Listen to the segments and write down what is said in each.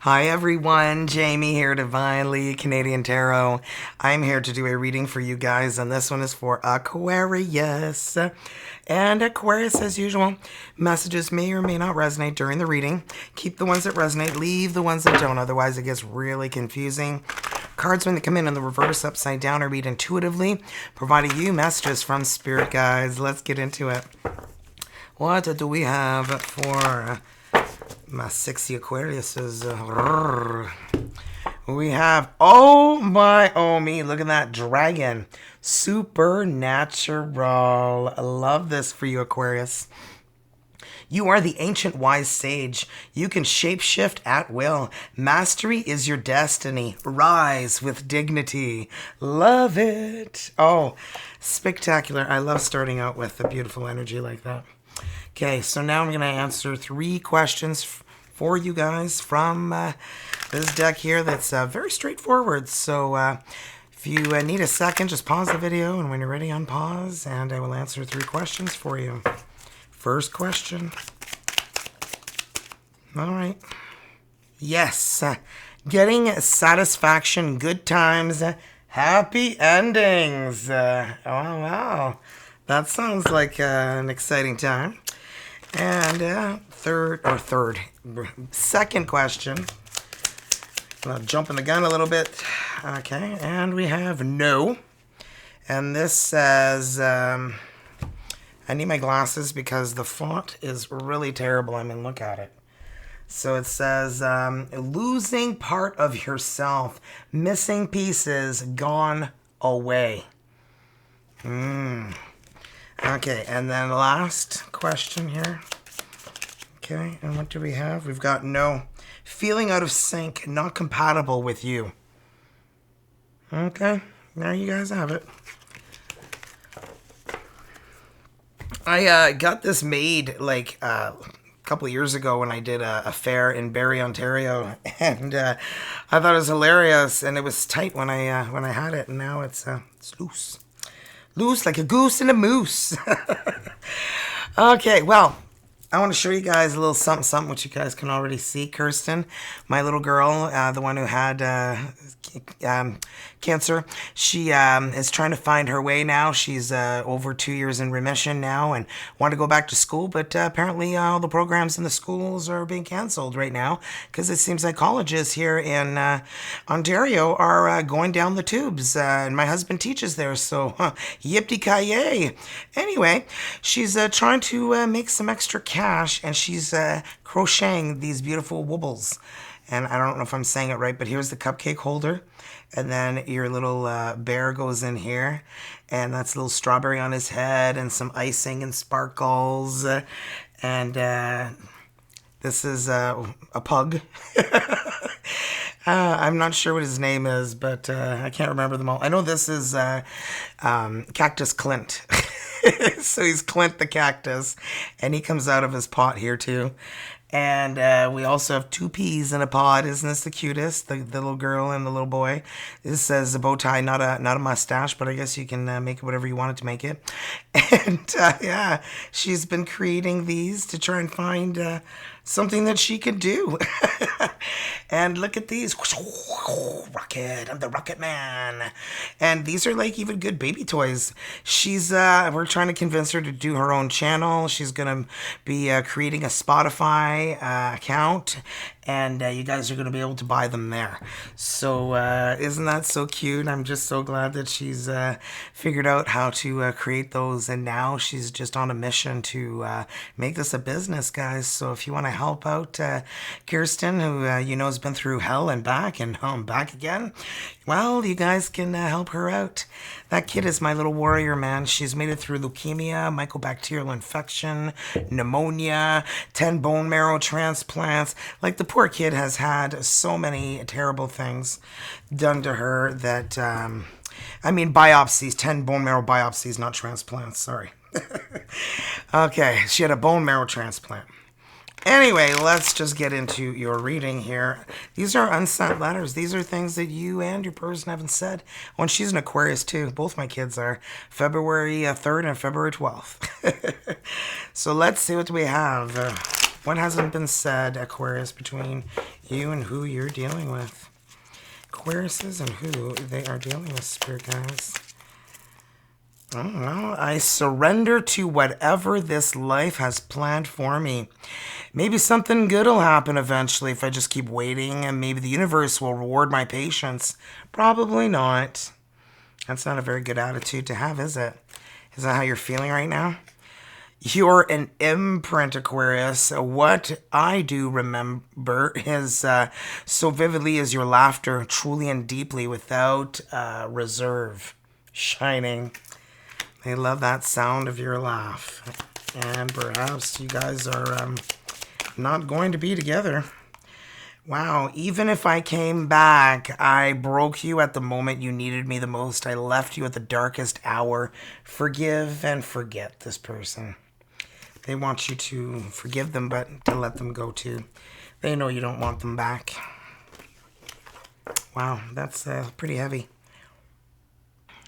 Hi everyone, Jamie here, Divinely Canadian Tarot. I'm here to do a reading for you guys, and this one is for Aquarius. And Aquarius, as usual, messages may or may not resonate during the reading. Keep the ones that resonate, leave the ones that don't, otherwise it gets really confusing. Cards, when they come in the reverse, upside down, are read intuitively, providing you messages from Spirit Guides. Let's get into it. What do we have for my sexy Aquariuses? We have, oh my, oh me, look at that dragon. Supernatural. I love this for you, Aquarius. You are the ancient wise sage. You can shapeshift at will. Mastery is your destiny. Rise with dignity. Love it. Oh, spectacular. I love starting out with a beautiful energy like that. Okay, so now I'm going to answer 3 questions for you guys from this deck here that's very straightforward. So if you need a second, just pause the video, and when you're ready, unpause, and I will answer 3 questions for you. First question. All right. Yes. Getting satisfaction, good times, happy endings. Oh, wow. That sounds like an exciting time. And second question. I'll jump in the gun a little bit. Okay, and we have no. And this says, I need my glasses because the font is really terrible. I mean, look at it. So it says, losing part of yourself, missing pieces, gone away. Okay, and then last question here. Okay, and what do we have? We've got no. Feeling out of sync, not compatible with you. Okay, there you guys have it. I got this made like a couple of years ago when I did a fair in Barrie, Ontario, and I thought it was hilarious, and it was tight when I had it, and now it's loose. Loose like a goose and a moose. Okay, well, I want to show you guys a little something, which you guys can already see. Kirsten, my little girl, the one who had cancer, she is trying to find her way now. She's over 2 years in remission now and wanted to go back to school, but apparently all the programs in the schools are being canceled right now because it seems like colleges here in Ontario are going down the tubes, and my husband teaches there, so yippee-ki-yay. Anyway, she's trying to make some extra cash, and she's crocheting these beautiful wobbles. And I don't know if I'm saying it right, but here's the cupcake holder. And then your little bear goes in here. And that's a little strawberry on his head and some icing and sparkles. And this is a pug. I'm not sure what his name is, but I can't remember them all. I know this is Cactus Clint. So he's Clint the cactus. And he comes out of his pot here too. And we also have 2 peas in a pod. Isn't this the cutest? The little girl and the little boy. This says a bow tie, not a mustache, but I guess you can make it whatever you want it to make it. And yeah, she's been creating these to try and find something that she could do. And look at these. Rocket, I'm the Rocket Man. And these are like even good baby toys. She's, we're trying to convince her to do her own channel. She's going to be creating a Spotify account, and you guys are going to be able to buy them there. So isn't that so cute? I'm just so glad that she's figured out how to create those, and now she's just on a mission to make this a business, guys. So if you want to help out Kirsten, who you know has been through hell and back and back again, well, you guys can help her out. That kid is my little warrior, man. She's made it through leukemia, mycobacterial infection, pneumonia, 10 bone marrow transplants. Like, the poor kid has had so many terrible things done to her that, I mean, biopsies, 10 bone marrow biopsies, not transplants, sorry. Okay, she had a bone marrow transplant. Anyway, let's just get into your reading here. These are unsent letters. These are things that you and your person haven't said. Well, and she's an Aquarius too. Both my kids are. February 3rd and February 12th. So let's see what we have. What hasn't been said, Aquarius, between you and who you're dealing with? Aquariuses and who they are dealing with, spirit guys. I don't know. I surrender to whatever this life has planned for me. Maybe something good will happen eventually if I just keep waiting, and maybe the universe will reward my patience. Probably not. That's not a very good attitude to have, is it? Is that how you're feeling right now? You're an imprint, Aquarius. What I do remember is so vividly is your laughter, truly and deeply, without reserve, shining. I love that sound of your laugh. And perhaps you guys are not going to be together. Wow, even if I came back, I broke you at the moment you needed me the most. I left you at the darkest hour. Forgive and forget this person. They want you to forgive them, but to let them go too. They know you don't want them back. Wow, that's pretty heavy.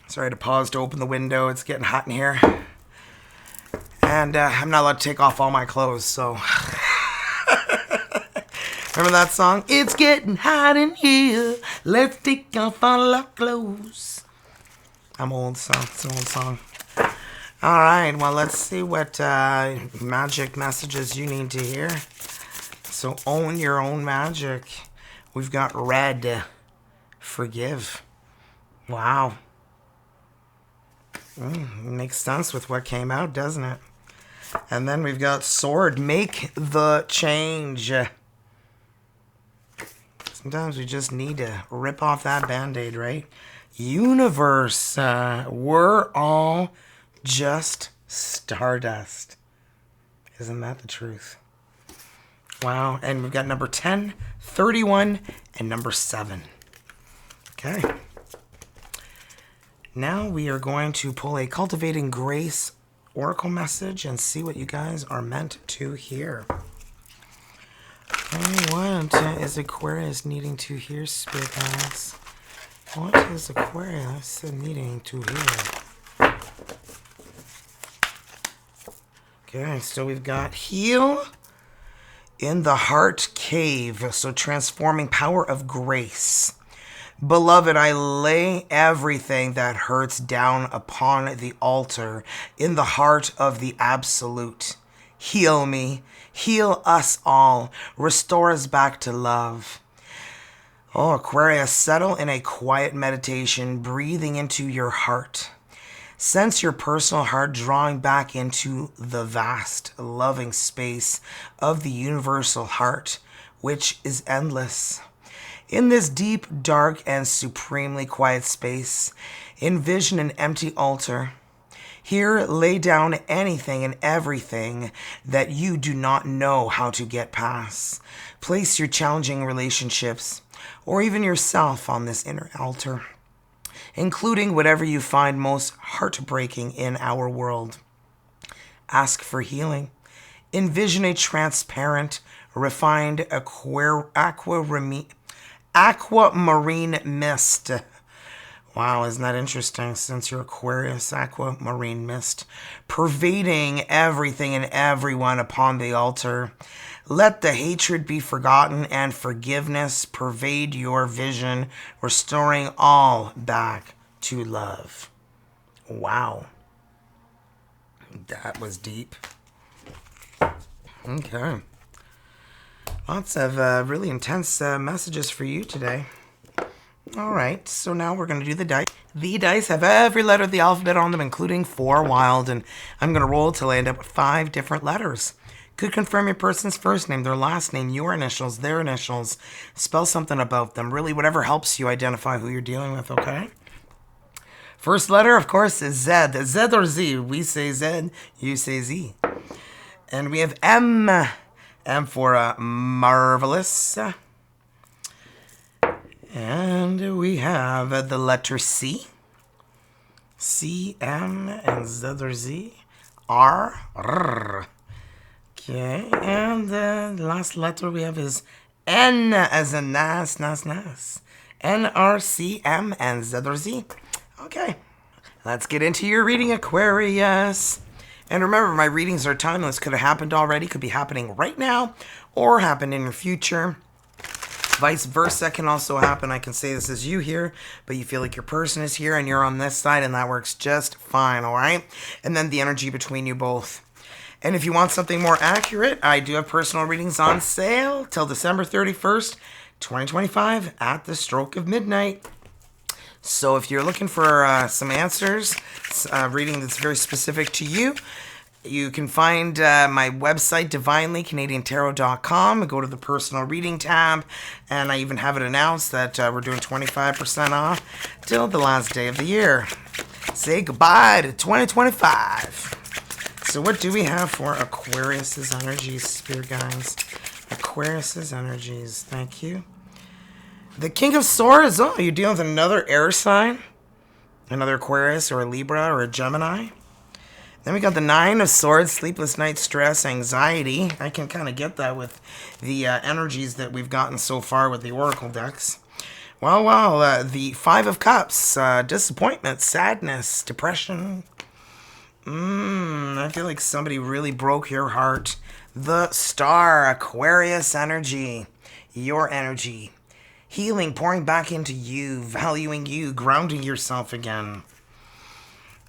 Sorry to pause to open the window. It's getting hot in here. And I'm not allowed to take off all my clothes, so... Remember that song? It's getting hot in here. Let's take off all our clothes. I'm old, so it's an old song. All right, well, let's see what magic messages you need to hear. So own your own magic. We've got red. Forgive. Wow. Makes sense with what came out, doesn't it? And then we've got sword. Make the change. Sometimes we just need to rip off that Band-Aid, right? Universe. We're all just stardust. Isn't that the truth? Wow. And we've got number 10, 31, and number 7. Okay. Now we are going to pull a Cultivating Grace Oracle message and see what you guys are meant to hear. What is Aquarius needing to hear, spirit guides? What is Aquarius needing to hear? Okay, so we've got heal in the heart cave. So transforming power of grace. Beloved, I lay everything that hurts down upon the altar in the heart of the absolute. Heal me. Heal us all. Restore us back to love. Oh, Aquarius, settle in a quiet meditation, breathing into your heart. Sense your personal heart drawing back into the vast, loving space of the universal heart, which is endless. In this deep, dark, and supremely quiet space, envision an empty altar. Here, lay down anything and everything that you do not know how to get past. Place your challenging relationships, or even yourself, on this inner altar, including whatever you find most heartbreaking in our world. Ask for healing. Envision a transparent, refined aquamarine mist. Wow, isn't that interesting? Since you're Aquarius, aquamarine mist, pervading everything and everyone upon the altar. Let the hatred be forgotten and forgiveness pervade your vision, restoring all back to love. Wow. That was deep. Okay. Lots of really intense messages for you today. All right, so now we're going to do the dice. The dice have every letter of the alphabet on them, including 4 wild, and I'm going to roll till I end up with 5 different letters. Could confirm your person's first name, their last name, your initials, their initials. Spell something about them. Really, whatever helps you identify who you're dealing with, okay? First letter, of course, is Z. Z or Z? We say Z, you say Z. And we have M. M for marvelous. And we have the letter C. C, M, and Z or Z. R. R. Okay, and the last letter we have is N as in Nas. N, R, C, M, and Z or Z. Okay, let's get into your reading, Aquarius. And remember, my readings are timeless. Could have happened already, could be happening right now, or happen in your future. Vice versa can also happen. I can say this is you here, but you feel like your person is here and you're on this side, and that works just fine, all right? And then the energy between you both. And if you want something more accurate, I do have personal readings on sale till December 31st, 2025 at the stroke of midnight. So if you're looking for some answers, reading that's very specific to you, you can find my website, divinelycanadiantarot.com. Go to the personal reading tab, and I even have it announced that we're doing 25% off till the last day of the year. Say goodbye to 2025. So what do we have for Aquarius's energies, spirit guides? Aquarius's energies, thank you. The King of Swords. Oh, you're dealing with another air sign. Another Aquarius or a Libra or a Gemini. Then we got the Nine of Swords, sleepless night, stress, anxiety. I can kind of get that with the energies that we've gotten so far with the Oracle decks. Well, the Five of Cups, disappointment, sadness, depression. I feel like somebody really broke your heart. The Star, Aquarius energy, your energy. Healing, pouring back into you, valuing you, grounding yourself again.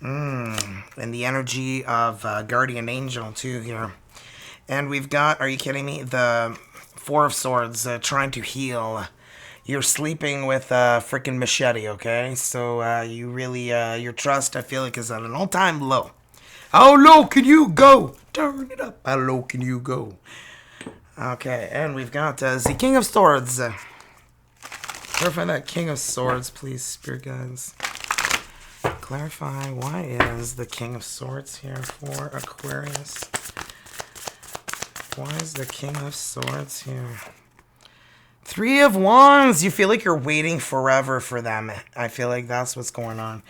And the energy of Guardian Angel, too, here. And we've got, are you kidding me? The Four of Swords, trying to heal. You're sleeping with a freaking machete, okay? So you really, your trust, I feel like, is at an all-time low. How low can you go? Turn it up. How low can you go? Okay, and we've got the King of Swords. Clarify that King of Swords, please, spirit guides. Clarify, why is the King of Swords here for Aquarius? Why is the King of Swords here? Three of Wands. You feel like you're waiting forever for them. I feel like that's what's going on.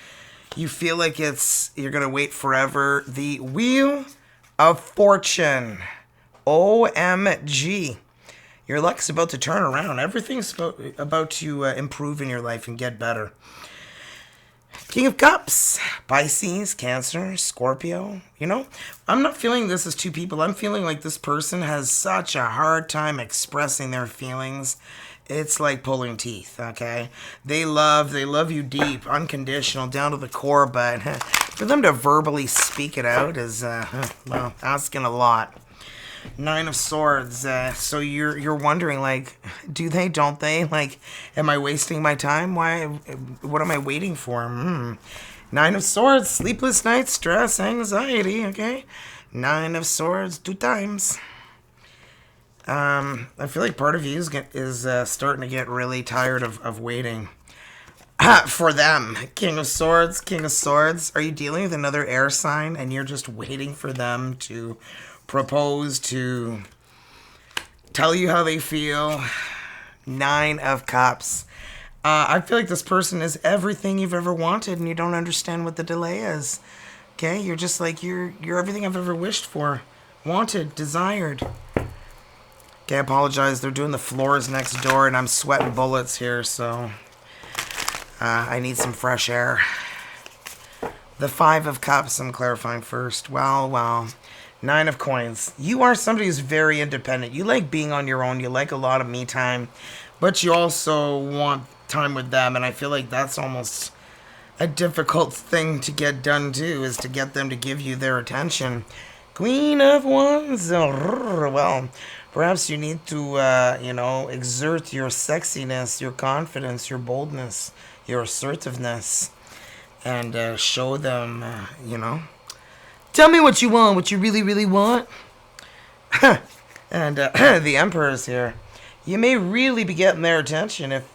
You feel like you're going to wait forever. The Wheel of Fortune. OMG. Your luck's about to turn around. Everything's about to improve in your life and get better. King of Cups. Pisces, Cancer, Scorpio. You know, I'm not feeling this as two people. I'm feeling like this person has such a hard time expressing their feelings. It's like pulling teeth, okay? They love you deep, unconditional, down to the core, but for them to verbally speak it out is, well, asking a lot. Nine of Swords. So you're wondering, like, do they, don't they? Like, am I wasting my time? Why? What am I waiting for? Nine of Swords. Sleepless nights, stress, anxiety, okay? Nine of Swords, 2 times. I feel like part of you is starting to get really tired of waiting for them. King of Swords, King of Swords. Are you dealing with another air sign and you're just waiting for them to propose, to tell you how they feel? Nine of Cups. I feel like this person is everything you've ever wanted and you don't understand what the delay is. Okay? You're just like, you're everything I've ever wished for, wanted, desired. Okay, I apologize. They're doing the floors next door, and I'm sweating bullets here, so I need some fresh air. The Five of Cups, I'm clarifying first. Well. Nine of Coins. You are somebody who's very independent. You like being on your own. You like a lot of me time, but you also want time with them, and I feel like that's almost a difficult thing to get done, too, is to get them to give you their attention. Queen of Wands. Well, perhaps you need to, exert your sexiness, your confidence, your boldness, your assertiveness, and show them, Tell me what you want, what you really, really want. And the Emperor's here. You may really be getting their attention if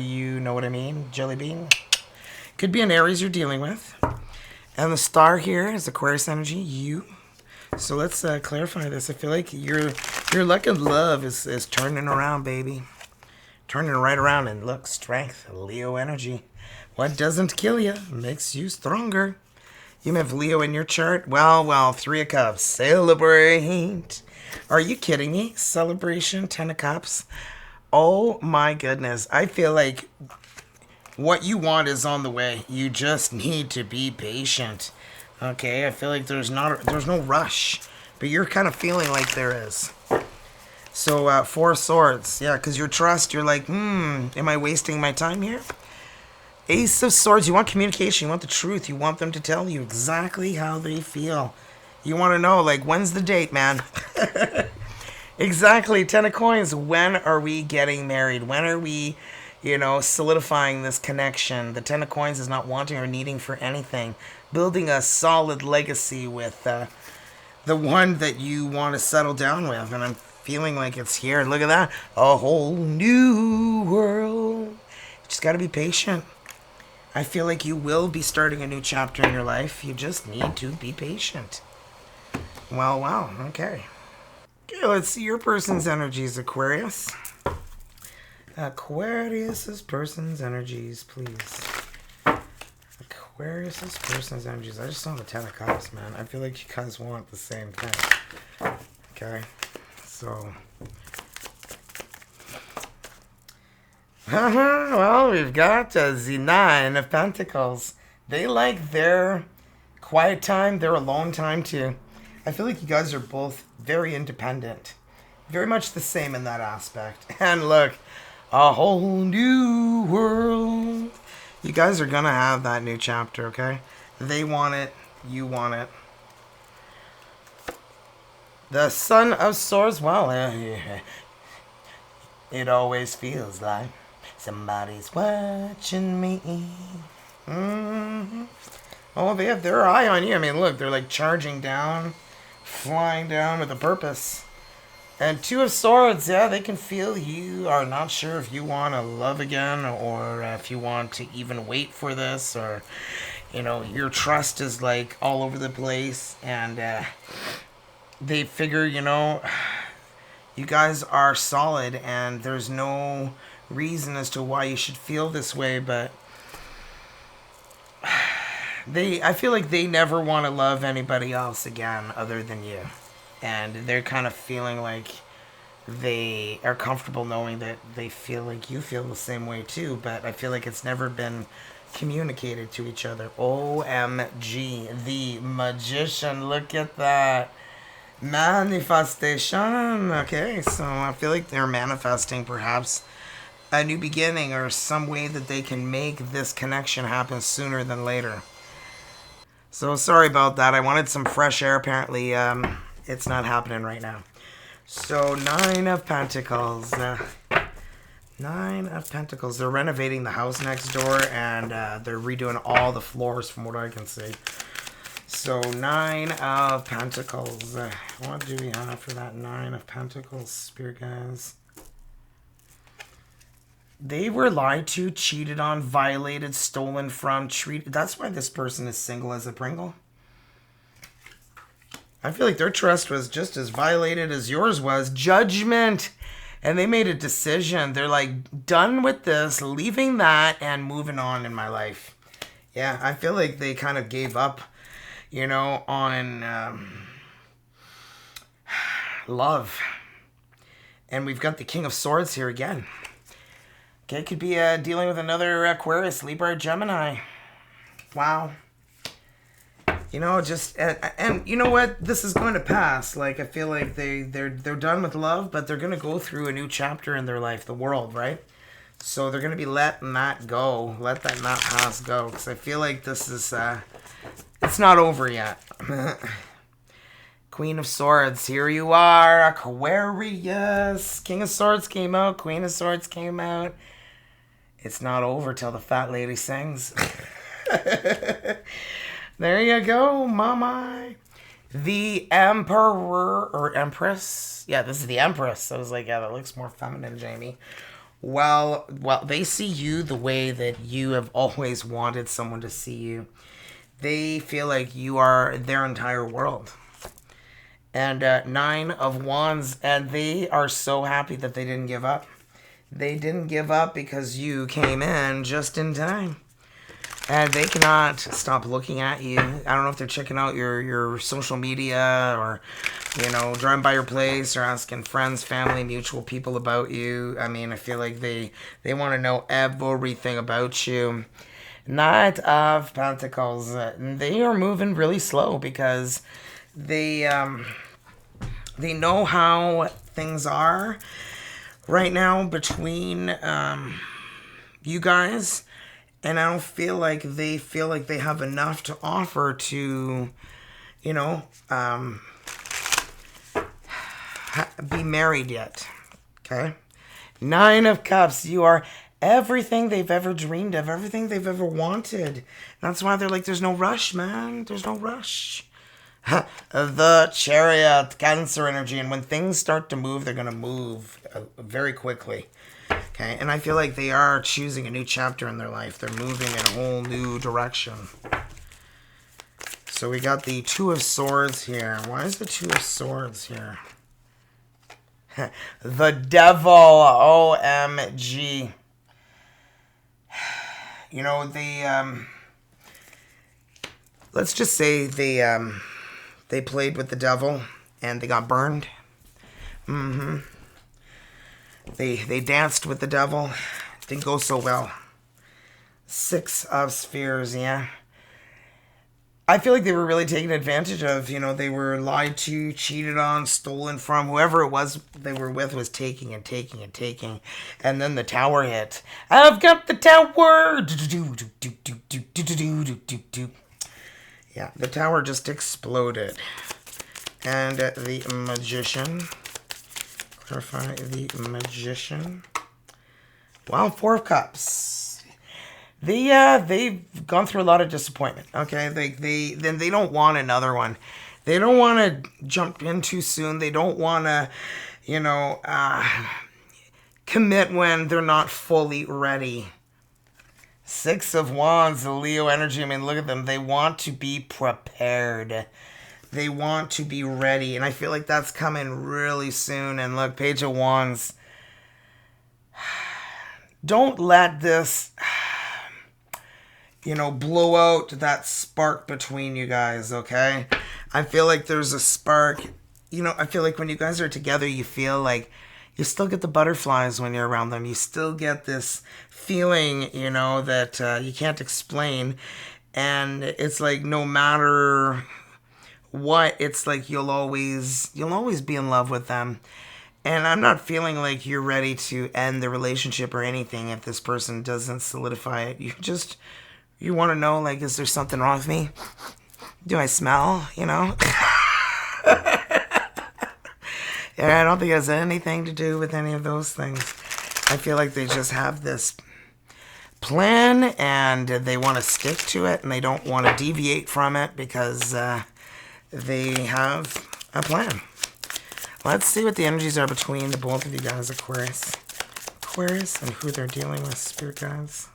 you know what I mean. Jelly bean. Could be an Aries you're dealing with. And the Star here is Aquarius energy, you. So let's clarify this. I feel like your luck and love is turning around, baby. Turning right around, and look, strength, Leo energy. What doesn't kill you makes you stronger. You have Leo in your chart. Well, 3 of Cups. Celebrate. Are you kidding me? Celebration, 10 of Cups. Oh my goodness. I feel like what you want is on the way. You just need to be patient. Okay, I feel like there's no rush, but you're kind of feeling like there is. So, Four of Swords. Yeah, because your trust, you're like, am I wasting my time here? Ace of Swords, you want communication, you want the truth, you want them to tell you exactly how they feel. You want to know, like, when's the date, man? Exactly, Ten of Coins. When are we getting married? When are we, solidifying this connection? The Ten of Coins is not wanting or needing for anything. Building a solid legacy with the one that you want to settle down with. And I'm feeling like it's here. Look at that. A whole new world. You just got to be patient. I feel like you will be starting a new chapter in your life. You just need to be patient. Well, wow. Okay. Okay, let's see your person's energies, Aquarius. Aquarius's person's energies, please. Aquarius's person's energies. I just saw the Ten of Cups, man. I feel like you guys want the same thing. Okay, so. Well, we've got the Nine of Pentacles. They like their quiet time, their alone time too. I feel like you guys are both very independent. Very much the same in that aspect. And look, a whole new world. You guys are going to have that new chapter, okay? They want it. You want it. The Son of Swords. Well, it always feels like somebody's watching me. Mm-hmm. Oh, they have their eye on you. I mean, look, they're like charging down, flying down with a purpose. And Two of Swords, yeah, they can feel you are not sure if you want to love again or if you want to even wait for this, or, your trust is like all over the place. And they figure, you guys are solid and there's no reason as to why you should feel this way, but I feel like they never want to love anybody else again other than you. And they're kind of feeling like they are comfortable knowing that they feel like you feel the same way too, but I feel like it's never been communicated to each other. OMG, the Magician, look at that. Manifestation. Okay, so I feel like they're manifesting perhaps a new beginning or some way that they can make this connection happen sooner than later. So sorry about that. I wanted some fresh air. Apparently, it's not happening right now. So, Nine of Pentacles. Nine of Pentacles. They're renovating the house next door, and they're redoing all the floors from what I can see. So, Nine of Pentacles. What do we have for that Nine of Pentacles, Spirit guys? They were lied to, cheated on, violated, stolen from, treated. That's why this person is single as a Pringle. I feel like their trust was just as violated as yours was. Judgment. And they made a decision. They're like, done with this, leaving that, and moving on in my life. Yeah, I feel like they kind of gave up, on love. And we've got the King of Swords here again. Okay, could be dealing with another Aquarius, Libra, Gemini. Wow. And you know what? This is going to pass. Like, I feel like they're done with love, but they're going to go through a new chapter in their life, the world, right? So they're going to be letting that go. Let that not pass go. Because I feel like this is, it's not over yet. Queen of Swords, here you are, Aquarius. King of Swords came out, Queen of Swords came out. It's not over till the fat lady sings. There you go, mama. The Emperor or Empress. Yeah, this is the Empress. I was like, yeah, that looks more feminine, Jamie. Well, they see you the way that you have always wanted someone to see you. They feel like you are their entire world. And Nine of Wands, and they are so happy that they didn't give up. They didn't give up because you came in just in time. And they cannot stop looking at you. I don't know if they're checking out your social media or, driving by your place or asking friends, family, mutual people about you. I mean, I feel like they want to know everything about you. Knight of Pentacles. They are moving really slow because they know how things are right now between you guys, and I don't feel like they have enough to offer to, you know, be married yet. Okay? Nine of Cups. You are everything they've ever dreamed of, everything they've ever wanted. That's why they're like, there's no rush, man. There's no rush. The Chariot, Cancer energy. And when things start to move, they're going to move very quickly. Okay? And I feel like they are choosing a new chapter in their life. They're moving in a whole new direction. So we got the Two of Swords here. Why is the Two of Swords here? The Devil. OMG. You know, let's just say they played with the devil and they got burned. They danced with the devil. Didn't go so well. Six of Spheres, yeah. I feel like they were really taken advantage of. You know, they were lied to, cheated on, stolen from. Whoever it was they were with was taking and taking and taking. And then the tower hit. I've got the tower! Yeah, the tower just exploded. And the Magician. Clarify the Magician. Wow, Four of Cups. They've gone through a lot of disappointment. Okay, they don't want another one. They don't want to jump in too soon. They don't want to, you know, commit when they're not fully ready. Six of Wands, the Leo energy. I mean, look at them. They want to be prepared. They want to be ready, and I feel like that's coming really soon. And look, Page of Wands. Don't let this, you know, blow out that spark between you guys, okay? I feel like there's a spark. You know, I feel like when you guys are together, you feel like you still get the butterflies when you're around them. You still get this feeling, you know, that you can't explain. And it's like no matter what, it's like you'll always be in love with them. And I'm not feeling like you're ready to end the relationship or anything if this person doesn't solidify it. You want to know, like, is there something wrong with me? Do I smell, you know? Yeah, I don't think it has anything to do with any of those things. I feel like they just have this plan and they want to stick to it and they don't want to deviate from it because they have a plan. Let's see what the energies are between the both of you guys, Aquarius. Aquarius and who they're dealing with, spirit guides.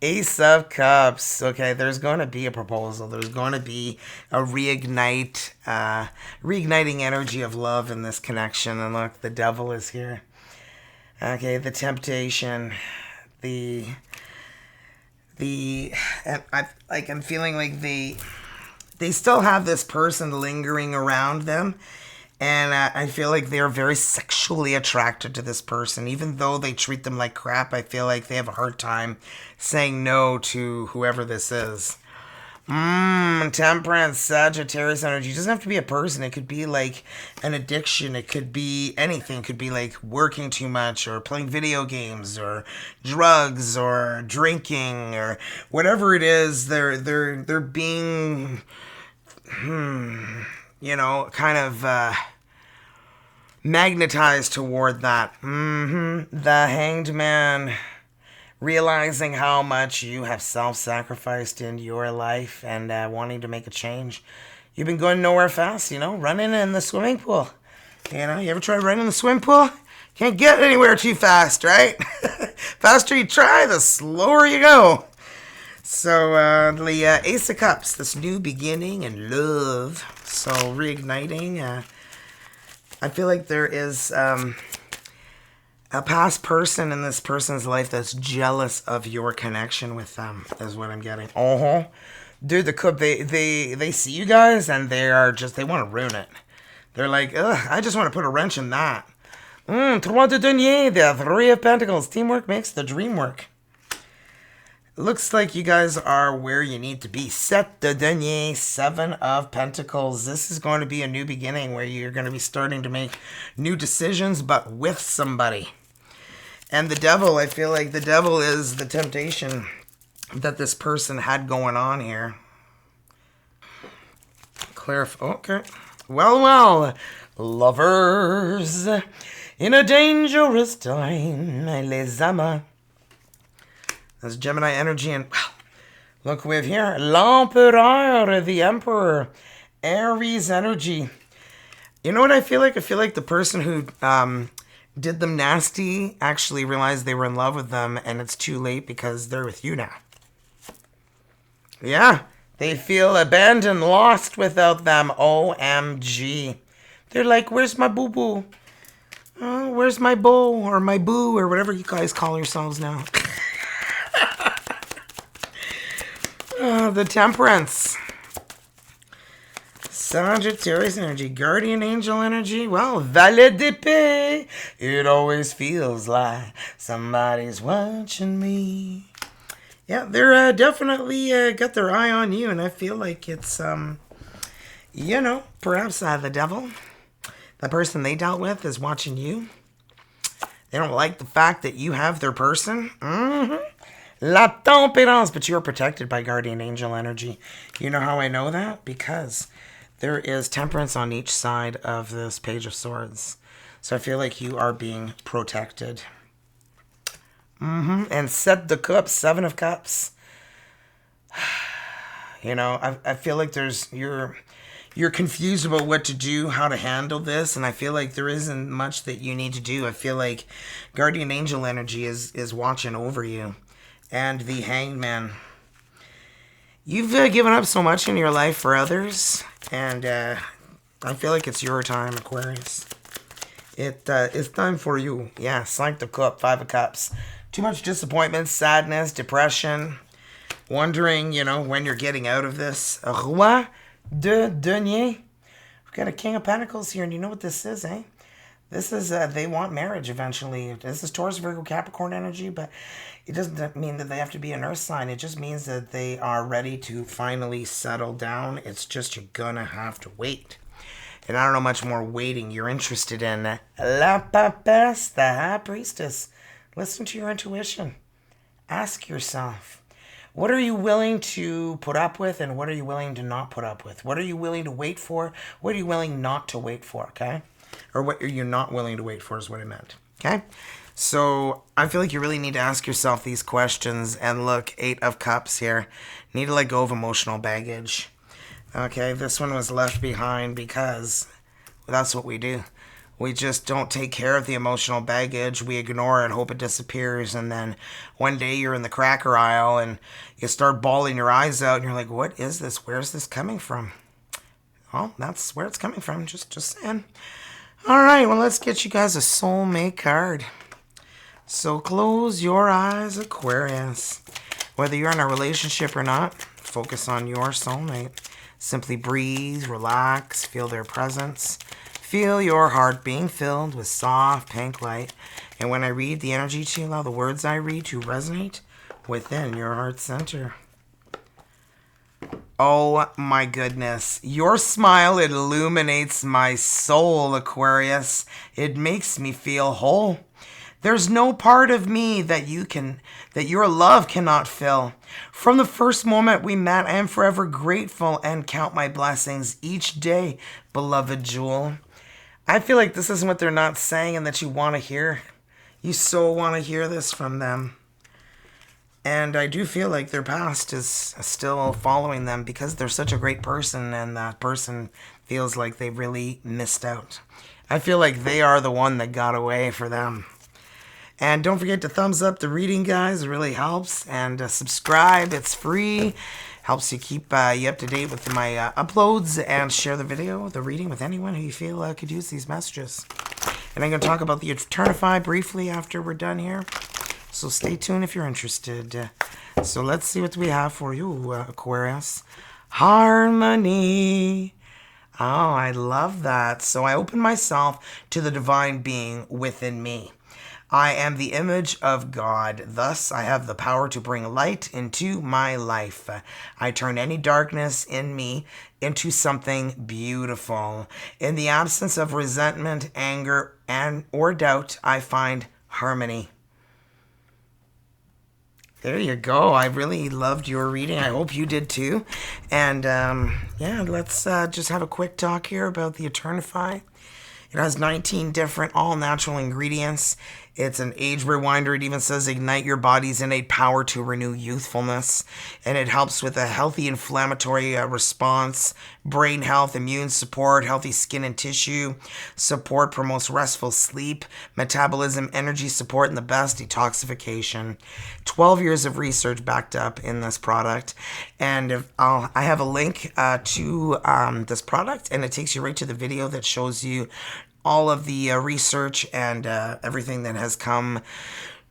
Ace of Cups. Okay, there's going to be a proposal. There's going to be a reigniting energy of love in this connection. And look, the Devil is here. Okay, the Temptation. I'm feeling like they still have this person lingering around them. And I feel like they're very sexually attracted to this person. Even though they treat them like crap, I feel like they have a hard time saying no to whoever this is. Temperance, Sagittarius energy. It doesn't have to be a person. It could be like an addiction. It could be anything. It could be like working too much or playing video games or drugs or drinking or whatever it is. They're being, you know, kind of magnetized toward that. The Hanged Man. Realizing how much you have self-sacrificed in your life and wanting to make a change. You've been going nowhere fast, you know, running in the swimming pool. You know, you ever try running in the swimming pool? Can't get anywhere too fast, right? Faster you try, the slower you go. So, the Ace of Cups, this new beginning and love. So, reigniting. I feel like there is a past person in this person's life that's jealous of your connection with them, is what I'm getting. Dude, the Cup, they see you guys and they want to ruin it. They're like, ugh, I just want to put a wrench in that. Trois de denier, the Three of Pentacles. Teamwork makes the dream work. Looks like you guys are where you need to be. Set de denier, 7 of Pentacles. This is going to be a new beginning where you're going to be starting to make new decisions, but with somebody. And the devil, I feel like the devil is the temptation that this person had going on here. Okay. Well, lovers, in a dangerous time, les amas. That's Gemini energy, and well, look we have here, l'empereur, the emperor, Aries energy. You know what I feel like? I feel like the person who did them nasty actually realized they were in love with them, and it's too late because they're with you now. Yeah, they feel abandoned, lost without them. OMG. They're like, where's my boo-boo? Oh, where's my beau or my boo or whatever you guys call yourselves now? The Temperance. Sagittarius energy, guardian angel energy. Well, valet d'épée. It always feels like somebody's watching me. Yeah, they're definitely got their eye on you, and I feel like it's, you know, perhaps the devil, the person they dealt with, is watching you. They don't like the fact that you have their person. La tempérance, but you're protected by guardian angel energy. You know how I know that? Because there is temperance on each side of this Page of Swords. So I feel like you are being protected. And set the cups, 7 of Cups. You know, I feel like you're confused about what to do, how to handle this, and I feel like there isn't much that you need to do. I feel like guardian angel energy is watching over you. And the Hanged Man. You've given up so much in your life for others, and I feel like it's your time, Aquarius. It's time for you. Yeah, 5 of Cups, 5 of Cups. Too much disappointment, sadness, depression, wondering, you know, when you're getting out of this. Roi de denier. We've got a King of Pentacles here, and you know what this is, eh? This is, they want marriage eventually. This is Taurus, Virgo, Capricorn energy, but it doesn't mean that they have to be an earth sign. It just means that they are ready to finally settle down. It's just you're gonna have to wait. And I don't know much more waiting you're interested in. La Papesse, the High Priestess. Listen to your intuition. Ask yourself, what are you willing to put up with, and what are you willing to not put up with? What are you willing to wait for? What are you willing not to wait for, okay? Or what are you not willing to wait for is what I meant, okay? So I feel like you really need to ask yourself these questions. And look, 8 of Cups here. Need to let go of emotional baggage. Okay, this one was left behind because that's what we do. We just don't take care of the emotional baggage. We ignore it, hope it disappears, and then one day you're in the cracker aisle and you start bawling your eyes out and you're like, what is this? Where's this coming from? Well, that's where it's coming from, just saying. All right, well, let's get you guys a soulmate card. So close your eyes, Aquarius. Whether you're in a relationship or not, focus on your soulmate. Simply breathe, relax, feel their presence. Feel your heart being filled with soft pink light. And when I read the energy to you, allow the words I read to resonate within your heart center. Oh my goodness. Your smile illuminates my soul, Aquarius. It makes me feel whole. There's no part of me that your love cannot fill. From the first moment we met, I am forever grateful and count my blessings each day, beloved Jewel. I feel like this is what they're not saying and that you want to hear. You so want to hear this from them. And I do feel like their past is still following them because they're such a great person, and that person feels like they really missed out. I feel like they are the one that got away for them. And don't forget to thumbs up the reading, guys. It really helps. And subscribe. It's free. Helps you keep you up to date with my uploads. And share the video, the reading, with anyone who you feel could use these messages. And I'm going to talk about the Eternafy briefly after we're done here. So stay tuned if you're interested. So let's see what we have for you, Aquarius. Harmony. Oh, I love that. So I open myself to the divine being within me. I am the image of God. Thus, I have the power to bring light into my life. I turn any darkness in me into something beautiful. In the absence of resentment, anger, and or doubt, I find harmony. There you go. I really loved your reading. I hope you did too. And yeah, let's just have a quick talk here about the Eternafy. It has 19 different all-natural ingredients. It's an age rewinder. It even says ignite your body's innate power to renew youthfulness. And it helps with a healthy inflammatory response, brain health, immune support, healthy skin and tissue support, promotes restful sleep, metabolism, energy support, and the best detoxification. 12 years of research backed up in this product. And I have a link to this product, and it takes you right to the video that shows you all of the research and everything that has come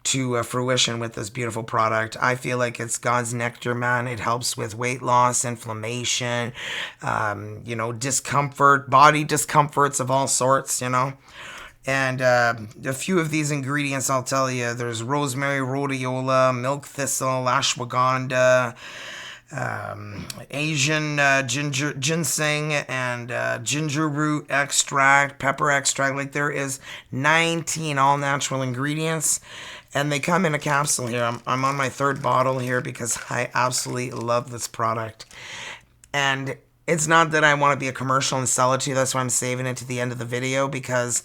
to fruition with this beautiful product. I feel like it's God's nectar, man. It helps with weight loss, inflammation, discomfort, body discomforts of all sorts, And a few of these ingredients, I'll tell you, there's rosemary, rhodiola, milk thistle, ashwagandha, Asian ginseng, and ginger root extract, pepper extract. Like, there is 19 all-natural ingredients, and they come in a capsule here. I'm on my third bottle here because I absolutely love this product. And it's not that I want to be a commercial and sell it to you. That's why I'm saving it to the end of the video, because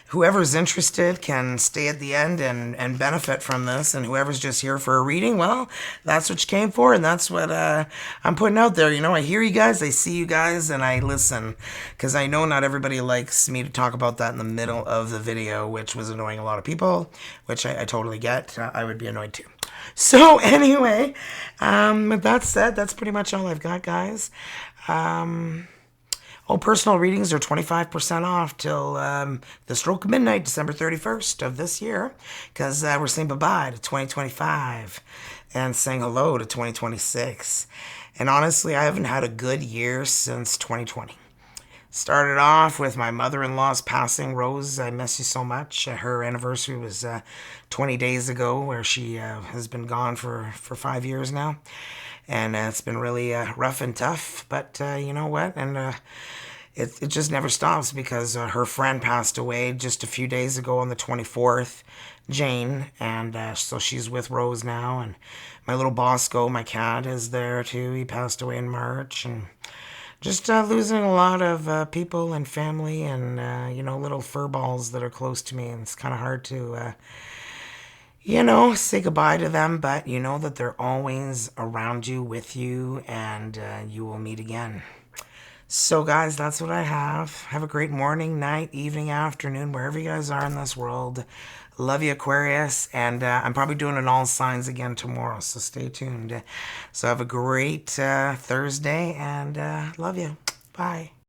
whoever's interested can stay at the end and benefit from this. And whoever's just here for a reading, well, that's what you came for, and that's what I'm putting out there. I hear you guys, I see you guys, and I listen, because I know not everybody likes me to talk about that in the middle of the video, which was annoying a lot of people, which I totally get. I would be annoyed too. So anyway, with that said, that's pretty much all I've got, guys. Personal readings are 25% off till the stroke of midnight, December 31st of this year, because we're saying bye-bye to 2025 and saying hello to 2026. And honestly, I haven't had a good year since 2020. Started off with my mother-in-law's passing. Rose, I miss you so much. Her anniversary was 20 days ago, where she has been gone for 5 years now. And it's been really rough and tough, but you know what? And it just never stops, because her friend passed away just a few days ago on the 24th, Jane, and so she's with Rose now. And my little Bosco, my cat, is there too. He passed away in March, and just losing a lot of people and family and, little fur balls that are close to me. And it's kind of hard to say goodbye to them, but you know that they're always around you, with you, and you will meet again. So guys, that's what I have. Have a great morning, night, evening, afternoon, wherever you guys are in this world. Love you, Aquarius, and I'm probably doing an all signs again tomorrow, so stay tuned. So have a great Thursday, and love you. Bye.